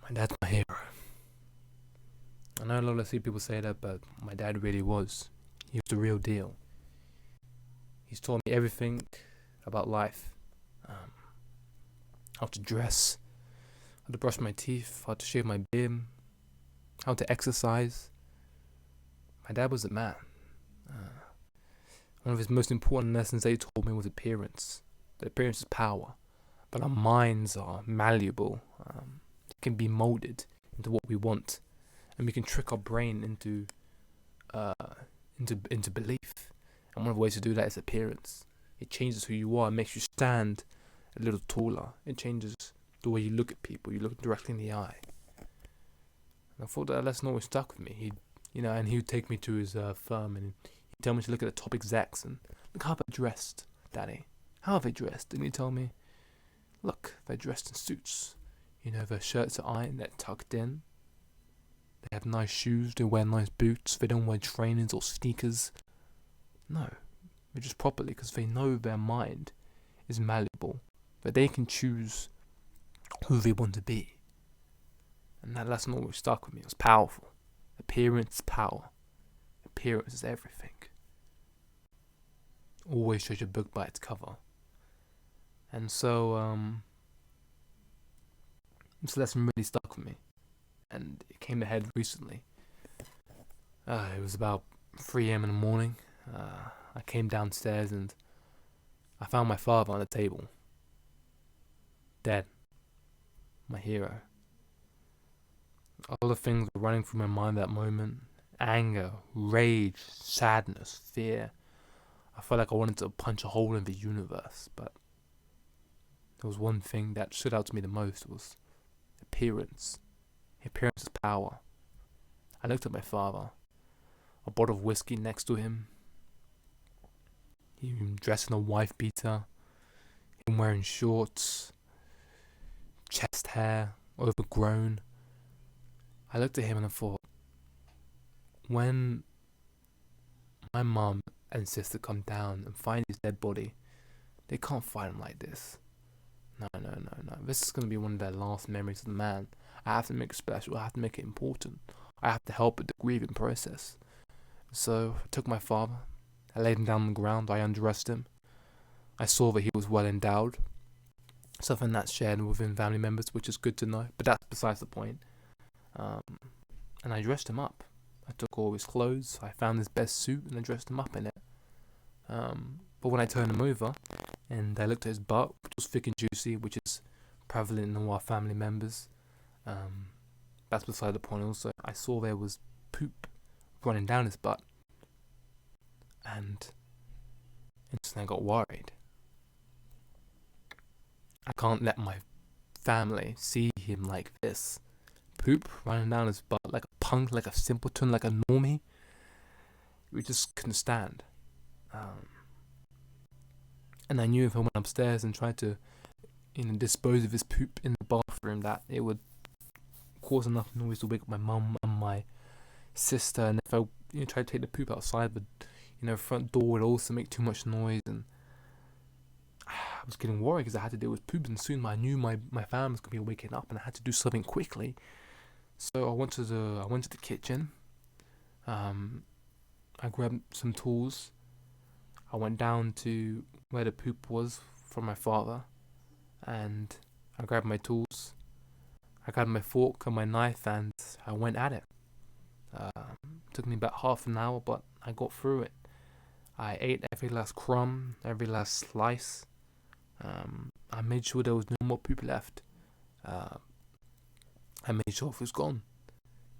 My dad's my hero. I know a lot of people say that, but my dad really was. He was the real deal. He's taught me everything about life. How to dress, how to brush my teeth, how to shave my beard, how to exercise. My dad was a man. One of his most important lessons that he taught me was appearance. That appearance is power, but our minds are malleable. It can be molded into what we want, and we can trick our brain into belief. And one of the ways to do that is appearance. It changes who you are. It makes you stand a little taller. It changes the way you look at people. You look directly in the eye. And I thought that lesson always stuck with me. And he would take me to his firm and he'd tell me to look at the top execs and look how they're dressed, Daddy. How are they dressed? And he'd tell me, look, they're dressed in suits. Their shirts are ironed, they're tucked in. They have nice shoes, they wear nice boots, they don't wear trainers or sneakers. No, they dress properly because they know their mind is malleable, that they can choose who they want to be. And that lesson always stuck with me. It was powerful. Appearance is power. Appearance is everything. Always judge a book by its cover. And so, this lesson really stuck with me. And it came ahead recently. It was about 3 a.m. in the morning. I came downstairs and I found my father on the table. Dead. My hero. All the things were running through my mind at that moment. Anger, rage, sadness, fear. I felt like I wanted to punch a hole in the universe, but there was one thing that stood out to me the most was appearance. Appearance is power. I looked at my father. A bottle of whiskey next to him. He was dressed in a wife beater. Him wearing shorts. Chest hair. Overgrown. I looked at him and I thought, when my mum and sister come down and find his dead body, they can't find him like this. No. This is going to be one of their last memories of the man. I have to make it special. I have to make it important. I have to help with the grieving process. So I took my father. I laid him down on the ground. I undressed him. I saw that he was well endowed. Something that's shared within family members, which is good to know. But that's besides the point. And I dressed him up. I took all his clothes. I found his best suit and I dressed him up in it. But when I turned him over and I looked at his butt, which was thick and juicy, which is prevalent in all our family members, that's beside the point also. I saw there was poop running down his butt. And instantly I got worried. I can't let my family see him like this. Poop running down his butt like a punk, like a simpleton, like a normie. We just couldn't stand. And I knew if I went upstairs and tried to, dispose of his poop in the bathroom, that it would cause enough noise to wake up my mum and my sister. And if I, tried to take the poop outside, the front door would also make too much noise. And I was getting worried because I had to deal with poop, and soon I knew my family was gonna be waking up, and I had to do something quickly. So I went to the kitchen. I grabbed some tools. I went down to where the poop was from my father, and I grabbed my tools. I grabbed my fork and my knife, and I went at it. Took me about half an hour, but I got through it. I ate every last crumb, every last slice. I made sure there was no more poop left. I made sure it was gone.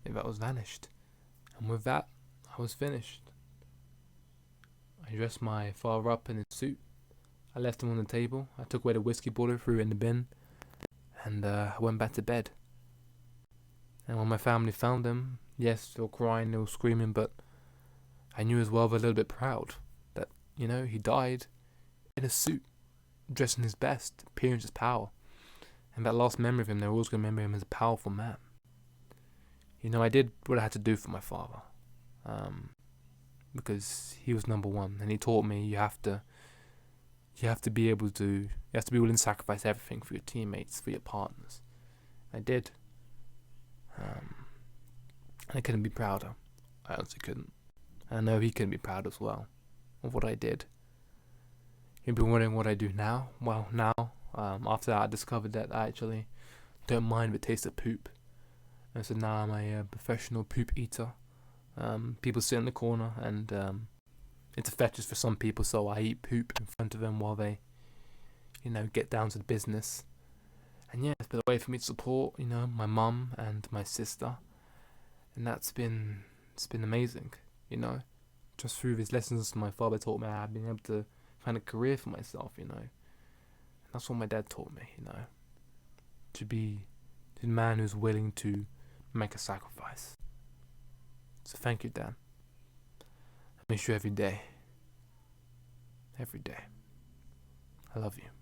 If that was vanished. And with that, I was finished. I dressed my father up in his suit. I left him on the table. I took away the whiskey bottle, threw it in the bin, and I went back to bed. And when my family found him, yes, they were crying, they were screaming, but I knew as well they were a little bit proud that, he died in a suit, dressed in his best. Appearance is power. And that last memory of him, they're always going to remember him as a powerful man. I did what I had to do for my father. Because he was number one, and he taught me you have to be willing to sacrifice everything for your teammates, for your partners. I did. And I couldn't be prouder. I honestly couldn't. And I know he couldn't be proud as well of what I did. You've been wondering what I do now? Well, now, after that, I discovered that I actually don't mind the taste of poop. And so now I'm a professional poop eater. People sit in the corner and it's a fetish for some people, so I eat poop in front of them while they, get down to the business. And yeah, it's been a way for me to support, my mum and my sister. And it's been amazing, Just through these lessons my father taught me, I've been able to find a career for myself, And that's what my dad taught me, To be the man who's willing to make a sacrifice. So thank you, Dad. I miss you every day. Every day. I love you.